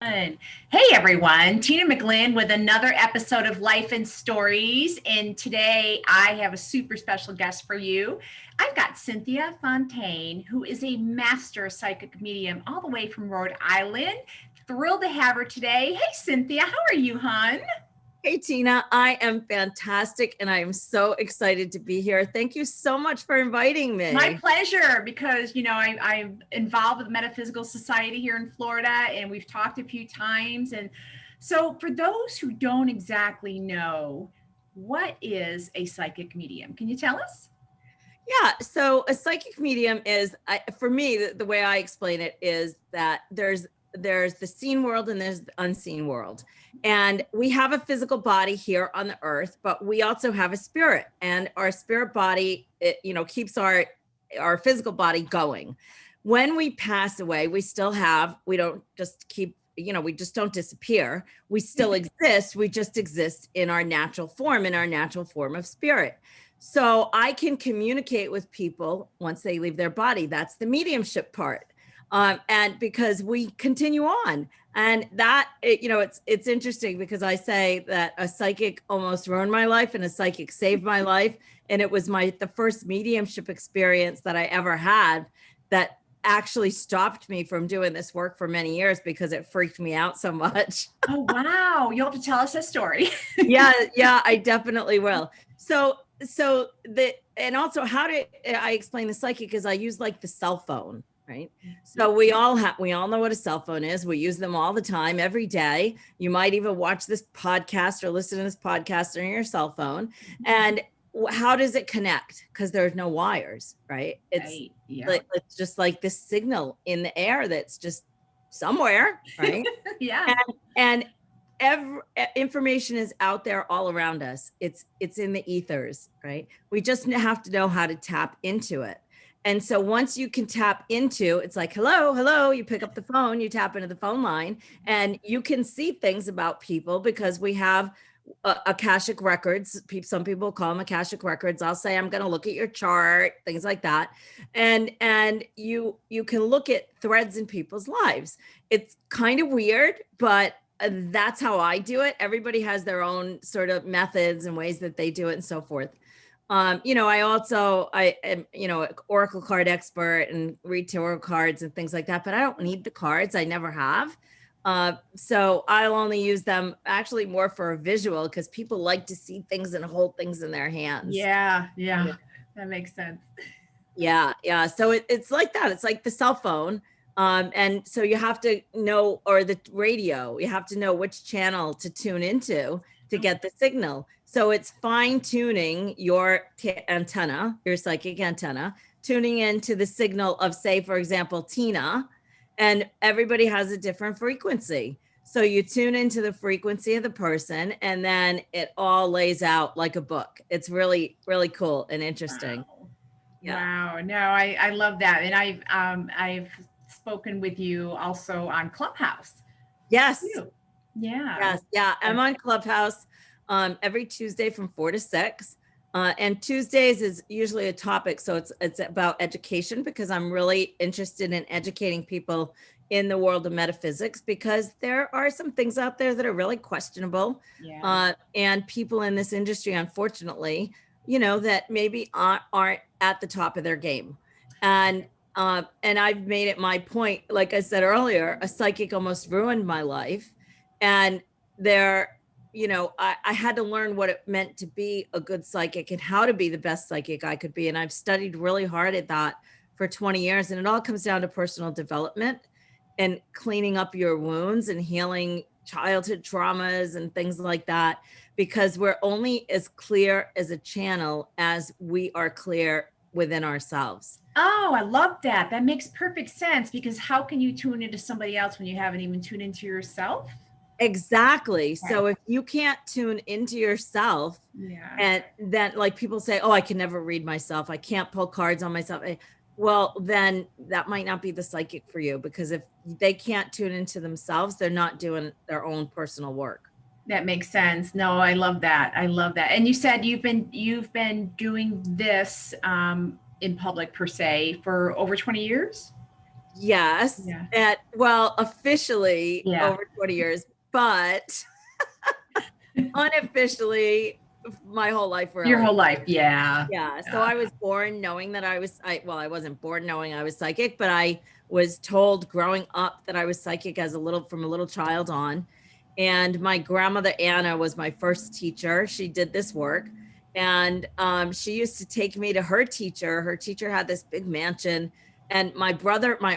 Hey everyone, Tina McGlynn with another episode of Life and Stories. And today I have a super special guest for you. I've got Cynthia Fontaine, who is a master psychic medium all the way from Rhode Island. Thrilled to have her today. Hey Cynthia, how are you, hon? Hey, Tina, I am fantastic and I am so excited to be here. Thank you so much for inviting me. My pleasure, because, I'm involved with the Metaphysical Society here in Florida, and we've talked a few times. And so for those who don't exactly know, what is a psychic medium? Can you tell us? Yeah, so a psychic medium is, for me, the way I explain it is that there's the seen world and there's the unseen world. And we have a physical body here on the earth, but we also have a spirit, and our spirit body, keeps our physical body going. When we pass away, we don't just keep, we just don't disappear. We still exist. We just exist in our natural form of spirit. So I can communicate with people once they leave their body. That's the mediumship part. And because we continue on, and that, it's interesting because I say that a psychic almost ruined my life and a psychic saved my life. And it was the first mediumship experience that I ever had that actually stopped me from doing this work for many years because it freaked me out so much. Oh, wow. You'll have to tell us a story. Yeah, I definitely will. And also how do I explain the psychic is I use like the cell phone, right? So we all know what a cell phone is. We use them all the time, every day. You might even watch this podcast or listen to this podcast on your cell phone. And how does it connect? Because there's no wires, right? It's it's just like this signal in the air that's just somewhere, right? Yeah. And every information is out there all around us. It's in the ethers, right? We just have to know how to tap into it. And so once you can tap into, it's like, hello, you pick up the phone, you tap into the phone line, and you can see things about people because we have Akashic records. Some people call them Akashic records. I'll say, I'm going to look at your chart, things like that. And you can look at threads in people's lives. It's kind of weird, but that's how I do it. Everybody has their own sort of methods and ways that they do it and so forth. I am, an oracle card expert and read tarot cards and things like that, but I don't need the cards. I never have. So I'll only use them actually more for a visual because people like to see things and hold things in their hands. Yeah. That makes sense. Yeah. So it's like that. It's like the cell phone. And so you have to know, or the radio, you have to know which channel to tune into to get the signal. So it's fine tuning your antenna, your psychic antenna, tuning into the signal of, say, for example, Tina, and everybody has a different frequency. So you tune into the frequency of the person, and then it all lays out like a book. It's really, really cool and interesting. Wow. Yeah. Wow. No, I love that. And I've spoken with you also on Clubhouse. Yes. Yeah. I'm on Clubhouse every Tuesday from 4 to 6. And Tuesdays is usually a topic. So it's about education because I'm really interested in educating people in the world of metaphysics because there are some things out there that are really questionable. Yeah. And people in this industry, unfortunately, that maybe aren't at the top of their game. And I've made it my point, like I said earlier, a psychic almost ruined my life. And I had to learn what it meant to be a good psychic and how to be the best psychic I could be. And I've studied really hard at that for 20 years. And it all comes down to personal development and cleaning up your wounds and healing childhood traumas and things like that, because we're only as clear as a channel as we are clear within ourselves. Oh, I love that. That makes perfect sense, because how can you tune into somebody else when you haven't even tuned into yourself? Exactly. Right. So if you can't tune into yourself, and then like people say, oh, I can never read myself, I can't pull cards on myself. Well, then that might not be the psychic for you, because if they can't tune into themselves, they're not doing their own personal work. That makes sense. No, I love that. And you said you've been doing this in public per se for over 20 years? Yes. Yeah. Well, officially Yeah. over 20 years, but unofficially my whole life, Your really. whole life. Yeah. Yeah. So Yeah. I was born knowing that I wasn't born knowing I was psychic, but I was told growing up that I was psychic from a little child on. And my grandmother, Anna, was my first teacher. She did this work. And she used to take me to her teacher. Her teacher had this big mansion. And my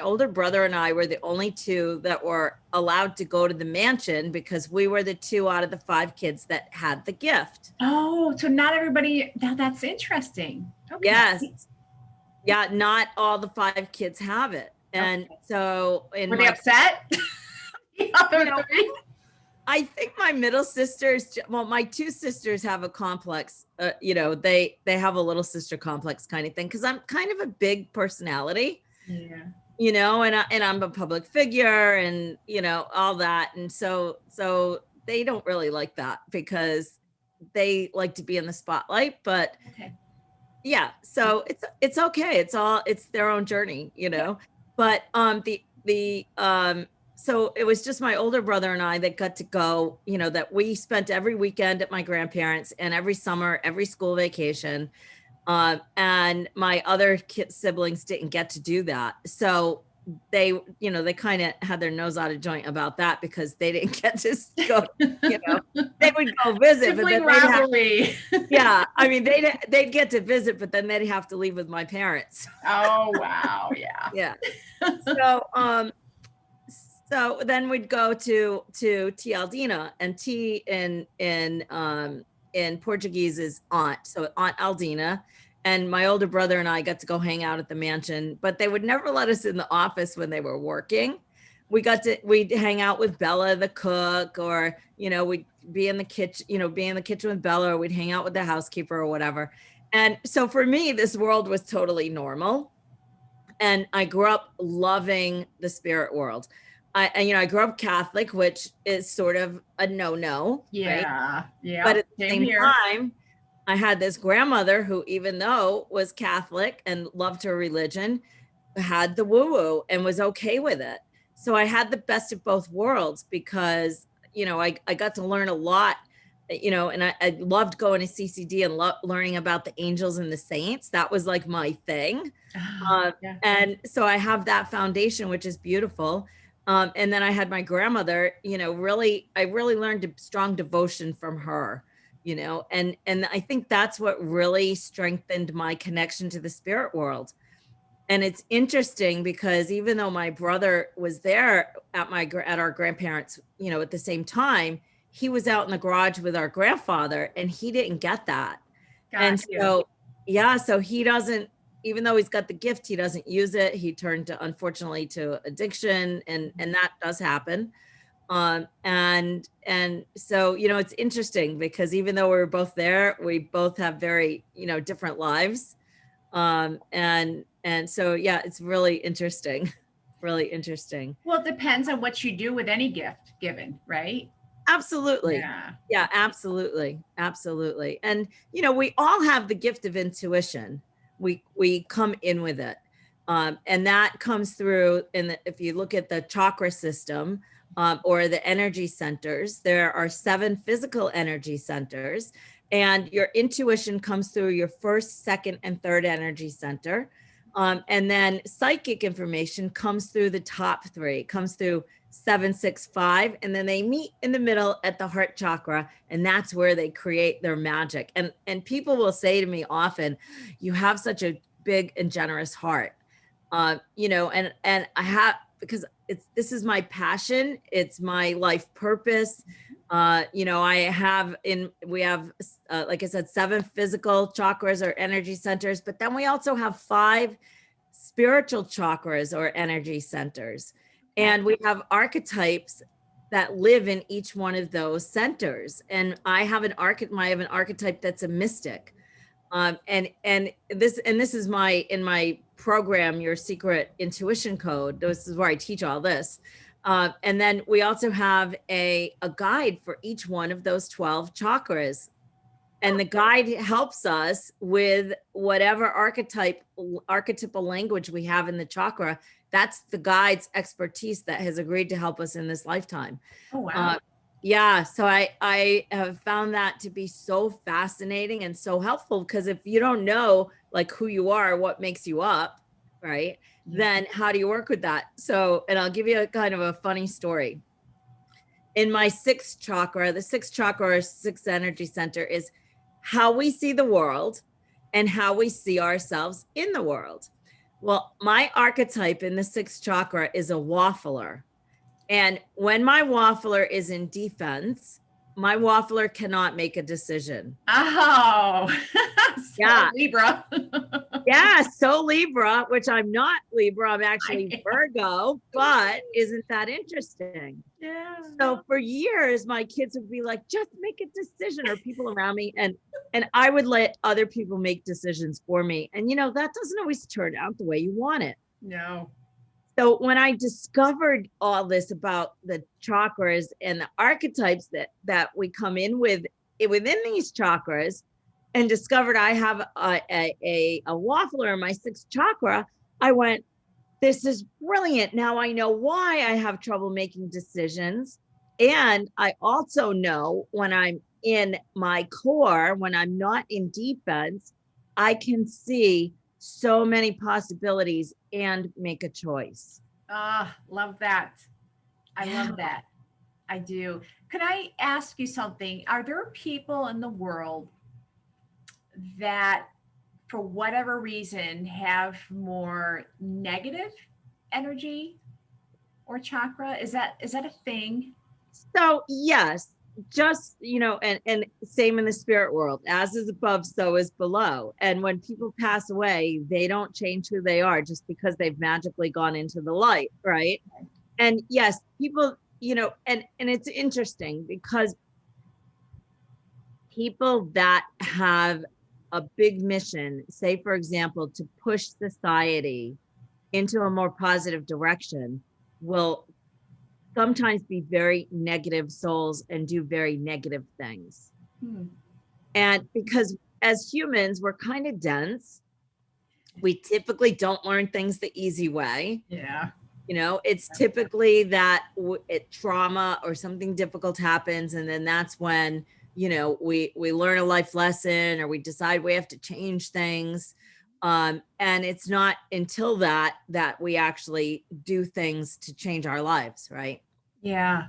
older brother and I were the only two that were allowed to go to the mansion because we were the two out of the 5 kids that had the gift. Oh, so not everybody, that's interesting. Okay. Yes. Yeah, not all the 5 kids have it. And Okay. so Were they upset? The other you know, three? I think my middle sisters, well, my 2 sisters have a complex, they have a little sister complex kind of thing because I'm kind of a big personality, Yeah. and I'm a public figure and, all that. And so they don't really like that because they like to be in the spotlight, but Okay. yeah, so it's okay. It's their own journey, But so it was just my older brother and I that got to go, that we spent every weekend at my grandparents and every summer, every school vacation. And my other siblings didn't get to do that. So they kind of had their nose out of joint about that because they didn't get to go, they would go visit, but Sibling then rivalry. yeah, I mean, they'd get to visit, but then they'd have to leave with my parents. Oh, wow. Yeah. Yeah. So then we'd go to Tialdina, and T in Portuguese is aunt. So Aunt Aldina. And my older brother and I got to go hang out at the mansion, but they would never let us in the office when they were working. We'd hang out with Bella, the cook, or, we'd be in the kitchen with Bella, or we'd hang out with the housekeeper or whatever. And so for me, this world was totally normal. And I grew up loving the spirit world. I grew up Catholic, which is sort of a no-no, right? Yeah. Yeah. But at the Same same here. time, I had this grandmother who, even though was Catholic and loved her religion, had the woo-woo and was okay with it. So I had the best of both worlds because, I got to learn a lot, and I loved going to CCD and learning about the angels and the saints. That was like my thing. Yeah. And so I have that foundation, which is beautiful. And then I had my grandmother, I really learned a strong devotion from her, and I think that's what really strengthened my connection to the spirit world. And it's interesting because even though my brother was there at our grandparents, at the same time, he was out in the garage with our grandfather and he didn't get that. And so, yeah, so he doesn't, even though he's got the gift, he doesn't use it. He turned unfortunately to addiction, and that does happen. And so, it's interesting because even though we were both there, we both have very, different lives. And so, yeah, it's really interesting, really interesting. Well, it depends on what you do with any gift given, right? Absolutely. Yeah, absolutely. Absolutely. And, we all have the gift of intuition. We come in with it. And that comes through if you look at the chakra system, or the energy centers, there are 7 physical energy centers, and your intuition comes through your first, second, and third energy center. And then psychic information comes through the top 3, comes through 7, 6, 5, and then they meet in the middle at the heart chakra, and that's where they create their magic. And people will say to me often, "You have such a big and generous heart," and I have, because this is my passion, it's my life purpose. We have, like I said, 7 physical chakras or energy centers, but then we also have 5 spiritual chakras or energy centers. And we have archetypes that live in each one of those centers. And I have an archetype that's a mystic. And this is in my program, Your Secret Intuition Code. This is where I teach all this. And then we also have a guide for each one of those 12 chakras. And the guide helps us with whatever archetypal language we have in the chakra, that's the guide's expertise that has agreed to help us in this lifetime. Oh, wow. Yeah, so I have found that to be so fascinating and so helpful, because if you don't know like who you are, what makes you up, right? Then how do you work with that? So, and I'll give you a kind of a funny story. In my sixth chakra, the sixth chakra or sixth energy center is how we see the world and how we see ourselves in the world. Well, my archetype in the sixth chakra is a waffler. And when my waffler is in defense, my waffler cannot make a decision. Oh, so Yeah. Libra. Yeah, so Libra, which I'm not Libra, I'm actually Virgo, but isn't that interesting? Yeah. So for years, my kids would be like, just make a decision, or people around me. And I would let other people make decisions for me. And, that doesn't always turn out the way you want it. No. So when I discovered all this about the chakras and the archetypes that we come in with within these chakras, and discovered I have a waffler in my sixth chakra, I went, this is brilliant. Now I know why I have trouble making decisions. And I also know when I'm in my core, when I'm not in defense, I can see so many possibilities and make a choice. Ah, love that. I Yeah. love that. I do. Can I ask you something? Are there people in the world that, for whatever reason, have more negative energy or chakra? Is that a thing? So yes, just, and same in the spirit world, as is above, so is below. And when people pass away, they don't change who they are just because they've magically gone into the light, right? And yes, people, and it's interesting because people that have a big mission, say, for example, to push society into a more positive direction, will sometimes be very negative souls and do very negative things. And because as humans, we're kind of dense. We typically don't learn things the easy way. Yeah. It's typically that trauma or something difficult happens. And then that's when, we learn a life lesson, or we decide we have to change things. And it's not until that we actually do things to change our lives, right? Yeah.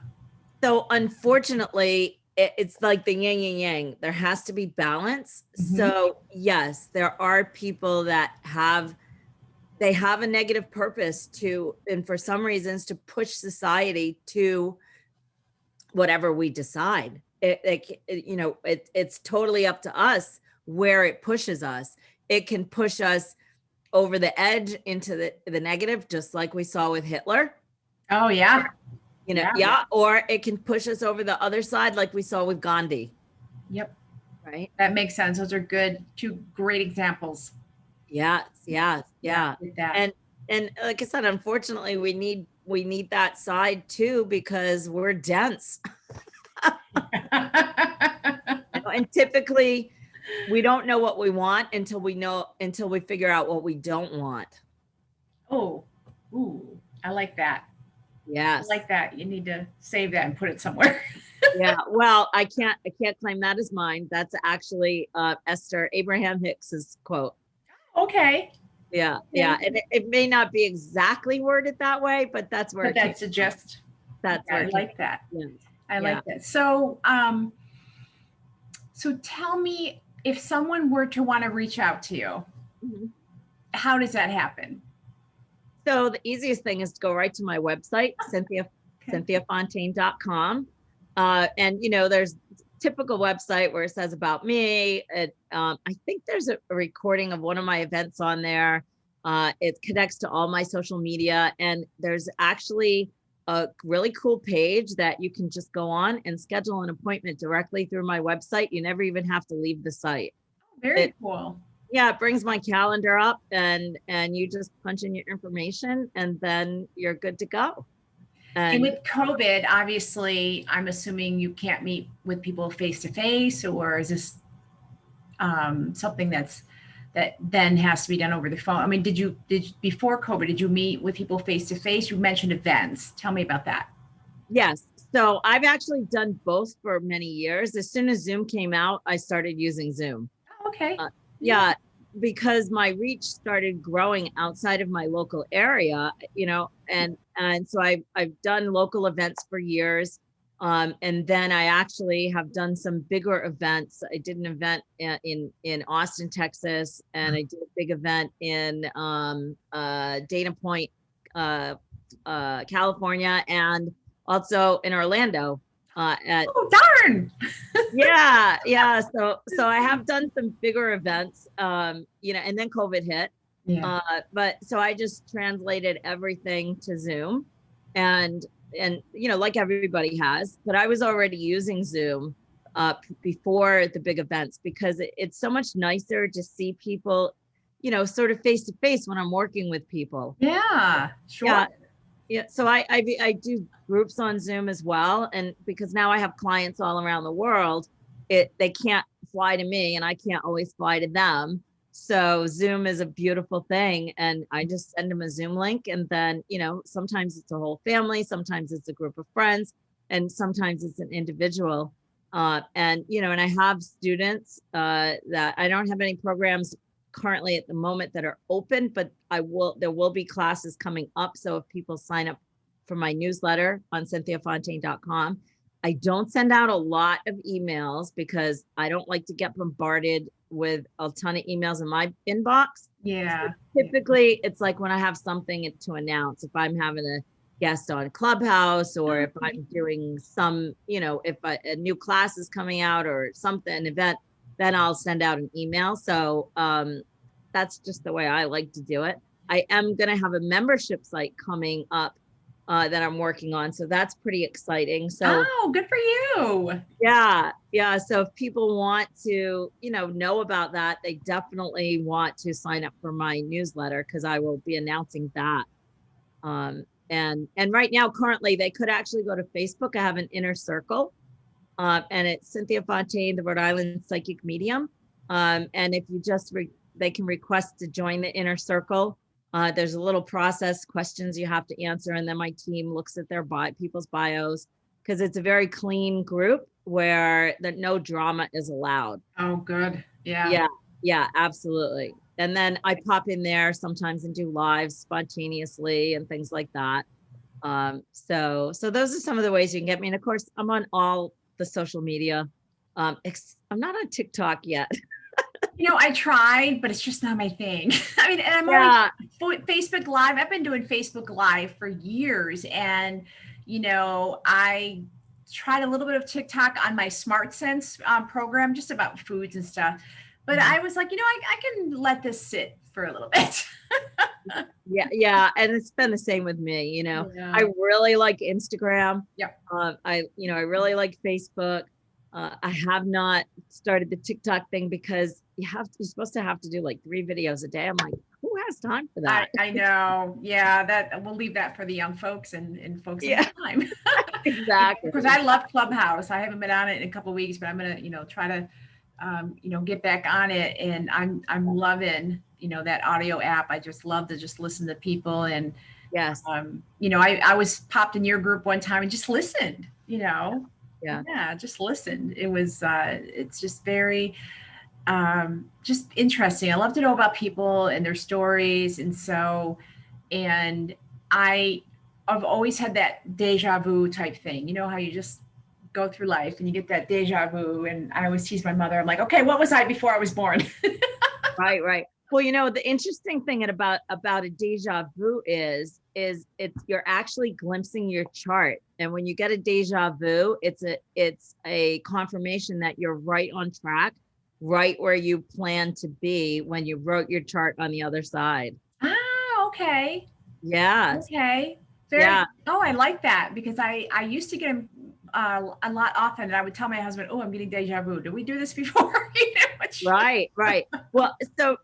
So unfortunately, it's like the yin and yang. There has to be balance. So yes, there are people that have a negative purpose to, and for some reasons, to push society to whatever we decide. It's totally up to us where it pushes us. It can push us over the edge into the negative, just like we saw with Hitler. Oh, yeah. Or it can push us over the other side, like we saw with Gandhi. Yep. Right. That makes sense. Those are two great examples. Yeah. And like I said, unfortunately, we need that side too, because we're dense. And typically we don't know what we want until we figure out what we don't want. Oh, ooh, I like that. Yes. I like that. You need to save that and put it somewhere. Yeah. Well, I can't claim that as mine. That's actually Esther Abraham Hicks's quote. Okay. Yeah. Yeah. And it may not be exactly worded that way, but that's where that's a gist. That's where I like that. Yeah. I like that. So, so tell me, if someone were to want to reach out to you, how does that happen? So the easiest thing is to go right to my website, CynthiaFontaine.com. And, there's a typical website where it says about me. I think there's a recording of one of my events on there. It connects to all my social media. And there's actually a really cool page that you can just go on and schedule an appointment directly through my website. You never even have to leave the site. Very cool. Yeah, it brings my calendar up, and you just punch in your information, and then you're good to go. And with COVID, obviously, I'm assuming you can't meet with people face to face, or is this something that's that then has to be done over the phone. I mean, before COVID, did you meet with people face to face? You mentioned events. Tell me about that. Yes. So I've actually done both for many years. As soon as Zoom came out, I started using Zoom. Oh, okay. Yeah, because my reach started growing outside of my local area, and so I've done local events for years. And then I actually have done some bigger events. I did an event in Austin, Texas, and I did a big event in Dana Point, California, and also in Orlando. Oh, darn. Yeah. So I have done some bigger events, and then COVID hit. Yeah. But so I just translated everything to Zoom, and like everybody has, but I was already using Zoom before the big events, because it's so much nicer to see people, sort of face to face when I'm working with people. Yeah, sure. Yeah. So I do groups on Zoom as well. And because now I have clients all around the world, they can't fly to me and I can't always fly to them. So Zoom is a beautiful thing. And I just send them a Zoom link. And then, sometimes it's a whole family, sometimes it's a group of friends, and sometimes it's an individual. And I have students that I don't have any programs currently at the moment that are open, but there will be classes coming up. So if people sign up for my newsletter on cynthiafontaine.com, I don't send out a lot of emails because I don't like to get bombarded with a ton of emails in my inbox. Yeah. So typically it's like when I have something to announce, if I'm having a guest on Clubhouse, or if I'm doing some, if a new class is coming out or something, an event, then I'll send out an email. So that's just the way I like to do it. I am going to have a membership site coming up that I'm working on. So that's pretty exciting. So, oh, good for you. Yeah. So if people want to, know about that, they definitely want to sign up for my newsletter, because I will be announcing that. And right now, currently, they could actually go to Facebook. I have an inner circle. And it's Cynthia Fontaine, the Rhode Island Psychic Medium. And if you just, they can request to join the inner circle. There's a little process, questions you have to answer. And then my team looks at their people's bios, because it's a very clean group where no drama is allowed. Oh, good. Yeah. Yeah, absolutely. And then I pop in there sometimes and do lives spontaneously and things like that. So those are some of the ways you can get me. And of course, I'm on all the social media. I'm not on TikTok yet. I tried, but it's just not my thing. I mean, and I'm only Facebook Live. I've been doing Facebook Live for years. And, I tried a little bit of TikTok on my Smart Sense program, just about foods and stuff. But I was like, I can let this sit for a little bit. Yeah. And it's been the same with me, I really like Instagram. Yep. I really like Facebook. I have not started the TikTok thing because you're supposed to have to do like 3 videos a day. I'm like, who has time for that? I know. Yeah. That we'll leave that for the young folks and folks in time. Exactly. Because I love Clubhouse. I haven't been on it in a couple of weeks, but I'm going to, try to, get back on it. And I'm loving, that audio app. I just love to just listen to people. And, yes, I was popped in your group one time and just listened, Yeah, just listened. It was, it's just very, just interesting. I love to know about people and their stories. And I've always had that deja vu type thing, how you just go through life and you get that deja vu. And I always tease my mother. I'm like, okay, what was I before I was born? Right. Well, the interesting thing about a deja vu is you're actually glimpsing your chart. And when you get a deja vu, it's a confirmation that you're right on track, right where you plan to be when you wrote your chart on the other side. Ah, okay. Yeah. Okay. Oh, I like that, because I used to get them a lot often, and I would tell my husband, "Oh, I'm getting deja vu. Did we do this before?" Right. Well, so,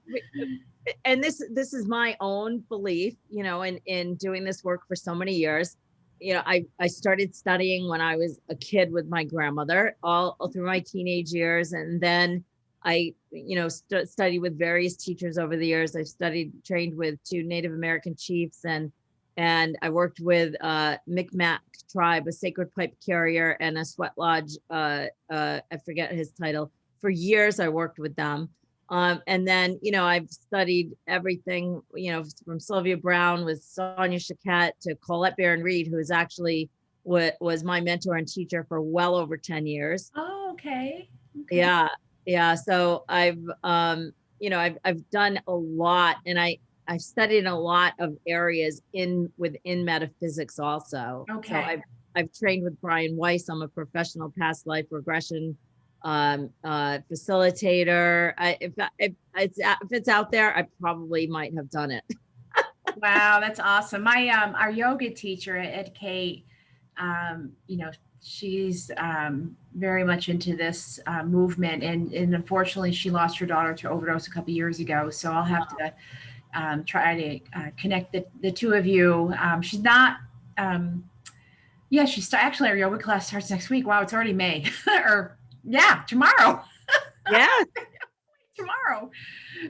and this is my own belief, in doing this work for so many years. I started studying when I was a kid with my grandmother all through my teenage years, and then studied with various teachers over the years. I've trained with 2 Native American chiefs, and I worked with Micmac tribe, a sacred pipe carrier, and a sweat lodge. I forget his title. For years, I worked with them. And then, I've studied everything, from Sylvia Brown with Sonia Choquette to Colette Barron-Reed, who is actually was my mentor and teacher for well over 10 years. Oh, okay. Yeah. Yeah. So I've done a lot, and I've studied a lot of areas within metaphysics also. Okay. So I've trained with Brian Weiss. I'm a professional past life regression facilitator. If it's out there, I probably might have done it. Wow, that's awesome. My our yoga teacher at Kate, she's very much into this movement, and unfortunately, she lost her daughter to overdose a couple years ago. So I'll have to try to connect the two of you. She's not. Actually, our yoga class starts next week. Wow, it's already May, or tomorrow. Yeah. Tomorrow.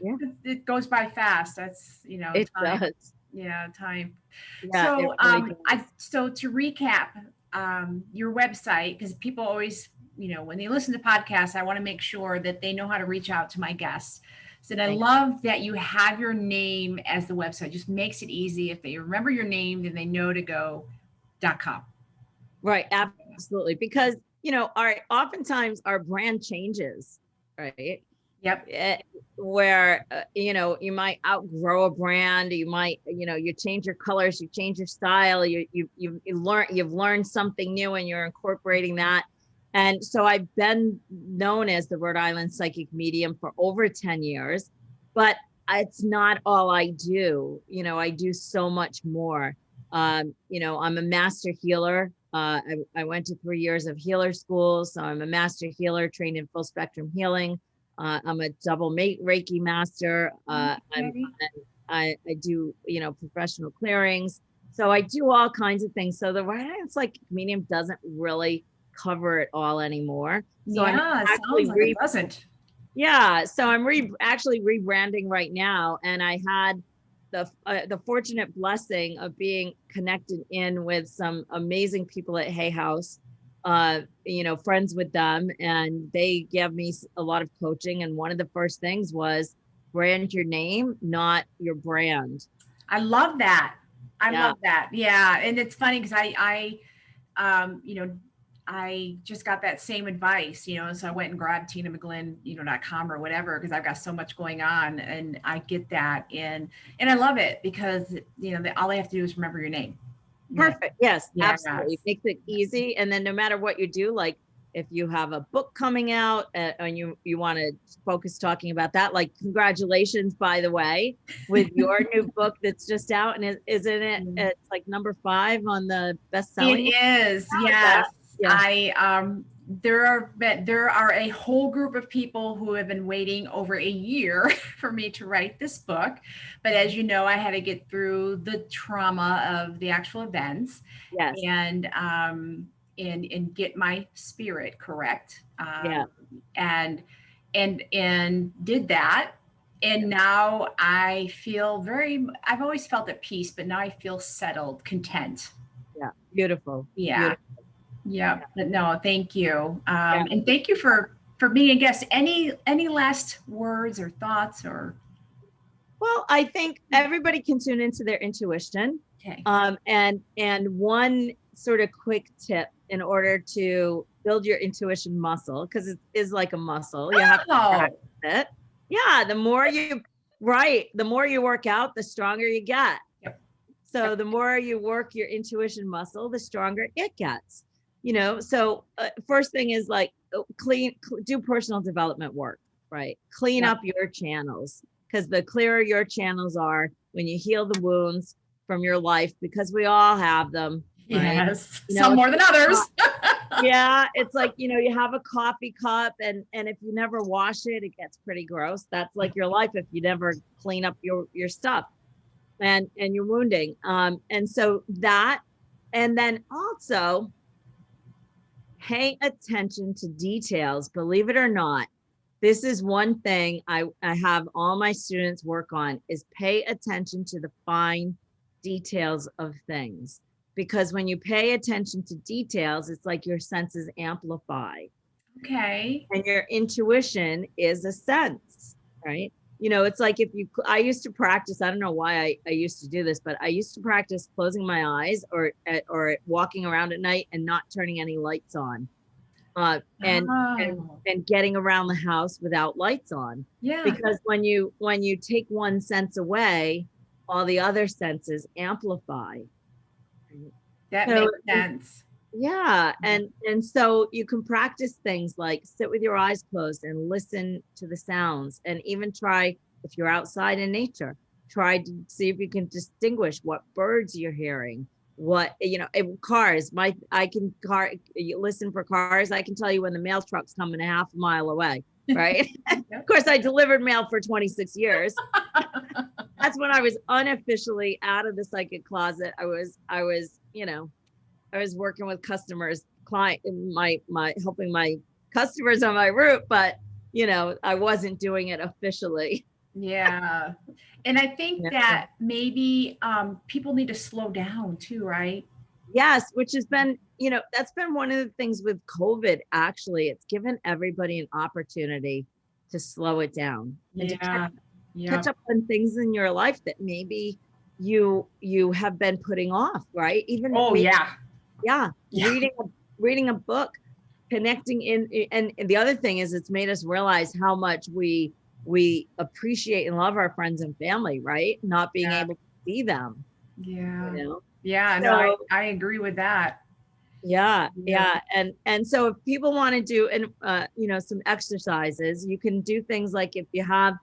Yeah. It goes by fast. That's it time. Does. Yeah, time. Yeah, So really so to recap, your website, because people always, when they listen to podcasts, I want to make sure that they know how to reach out to my guests. So I love that you have your name as the website. Just makes it easy. If they remember your name, then they know to go .com. Right, absolutely. Because oftentimes our brand changes, right? Yep. Where you might outgrow a brand, you might you change your colors, you change your style, you've learned something new, and you're incorporating that. And so I've been known as the Rhode Island Psychic Medium for over 10 years, but it's not all I do. I do so much more. I'm a master healer. I went to 3 years of healer school, so I'm a master healer trained in full spectrum healing. I'm a double Reiki master. I do, professional clearings. So I do all kinds of things. So the Rhode Island Psychic Medium doesn't really cover it all anymore. So it sounds like it doesn't. Yeah. So I'm actually rebranding right now. And I had the fortunate blessing of being connected in with some amazing people at Hay House. Friends with them, and they gave me a lot of coaching. And one of the first things was brand your name, not your brand. I love that. I love that. Yeah. And it's funny because I just got that same advice, so I went and grabbed TinaMcGlynn.com or whatever, because I've got so much going on, and I get that. And I love it because, all they have to do is remember your name. Perfect. Yes, absolutely. It makes it easy. And then no matter what you do, like if you have a book coming out and you want to focus talking about that, like congratulations, by the way, with your new book that's just out. And isn't it? It's like number 5 on the best-selling. It is. Yes. Yeah. There are a whole group of people who have been waiting over a year for me to write this book. But as you know, I had to get through the trauma of the actual events. Yes. And get my spirit correct. And did that. And now I feel I've always felt at peace, but now I feel settled, content. Yeah. Beautiful. Yeah. Beautiful. Yeah, but no, thank you. And thank you for being a guest. Any last words or thoughts or? Well, I think everybody can tune into their intuition. Okay. And one sort of quick tip in order to build your intuition muscle, because it is like a muscle. You have to practice it. Yeah, the more you work out, the stronger you get. Yep. So the more you work your intuition muscle, the stronger it gets. So first thing is like do personal development work, right? Clean up your channels, because the clearer your channels are when you heal the wounds from your life, because we all have them. Right? Yes, some more than others. Yeah, it's like, you have a coffee cup and if you never wash it, it gets pretty gross. That's like your life if you never clean up your stuff and your wounding. And so that, and then also pay attention to details, believe it or not, this is one thing I have all my students work on, is pay attention to the fine details of things. Because when you pay attention to details, it's like your senses amplify. Okay. And your intuition is a sense, right? You know, it's like I used to practice, I don't know why I used to do this, but I used to practice closing my eyes or walking around at night and not turning any lights on. And Oh, getting around the house without lights on. yeah, Because when you take one sense away, all the other senses amplify. that So, makes sense. yeah, and so you can practice things like sit with your eyes closed and listen to the sounds, and even try, if you're outside in nature, try to see if you can distinguish what birds you're hearing, what, you know, cars. You listen for cars. I can tell you when the mail truck's coming a half a mile away, right? Of course, I delivered mail for 26 years. That's when I was unofficially out of the psychic closet. I was, you know, I was working with customers, my helping my customers on my route, but you know, I wasn't doing it officially. Yeah. And I think Yeah. that maybe people need to slow down too, right? Yes, which has been, you know, that's been one of the things with COVID. Actually, it's given everybody an opportunity to slow it down and to Yeah. catch up on things in your life that maybe you have been putting off, right? Even Oh, maybe, yeah. yeah, Yeah. reading a book, connecting in, and the other thing is it's made us realize how much we appreciate and love our friends and family, right? Not being Yeah. able to see them, Yeah. you know. Yeah. No, So I agree with that. yeah, Yeah. and so if people want to do, and you know, some exercises, you can do things like, if you have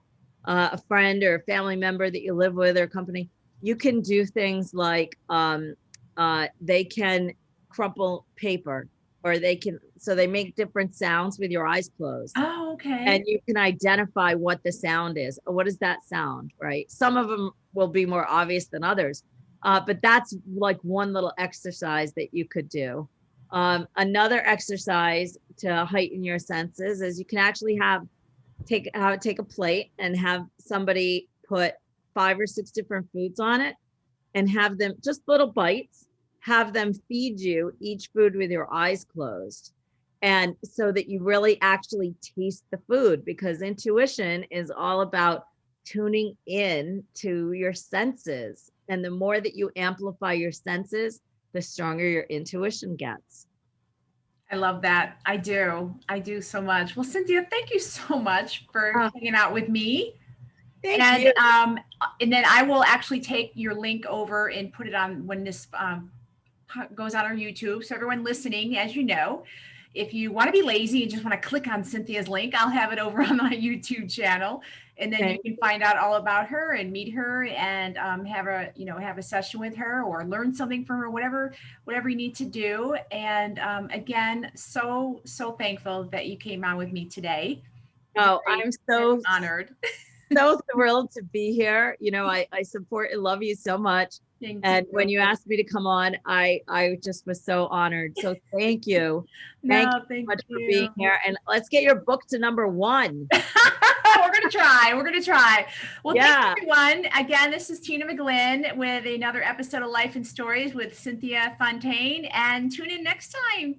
a friend or a family member that you live with or company, you can do things like they can crumple paper, or they make different sounds with your eyes closed, Oh, okay. and you can identify what the sound is. What is that sound, right? Some of them will be more obvious than others, but that's like one little exercise that you could do. Another exercise to heighten your senses is you can actually take a plate and have somebody put 5 or 6 different foods on it, and have them, just little bites, have them feed you each food with your eyes closed. And so that you really actually taste the food, because intuition is all about tuning in to your senses. And the more that you amplify your senses, the stronger your intuition gets. I love that. I do. I do so much. Well, Cynthia, thank you so much for Oh, hanging out with me. thank And you. then I will actually take your link over and put it on when this goes on our YouTube. So everyone listening, as you know, if you want to be lazy and just want to click on Cynthia's link, I'll have it over on my YouTube channel, and then you can find out all about her and meet her and have a session with her or learn something from her, whatever you need to do. And again, so thankful that you came on with me today. Oh, Very, I'm very honored. so thrilled to be here. You know, I support and love you so much. Thank And you. when you asked me to come on, I just was so honored. So thank you. Thank you No, so thank much for being you. here. And let's get your book to #1. We're going to try. We're going to try. Well, Yeah. thank you, everyone. Again, this is Tina McGlynn with another episode of Life and Stories with Cynthia Fontaine. And tune in next time.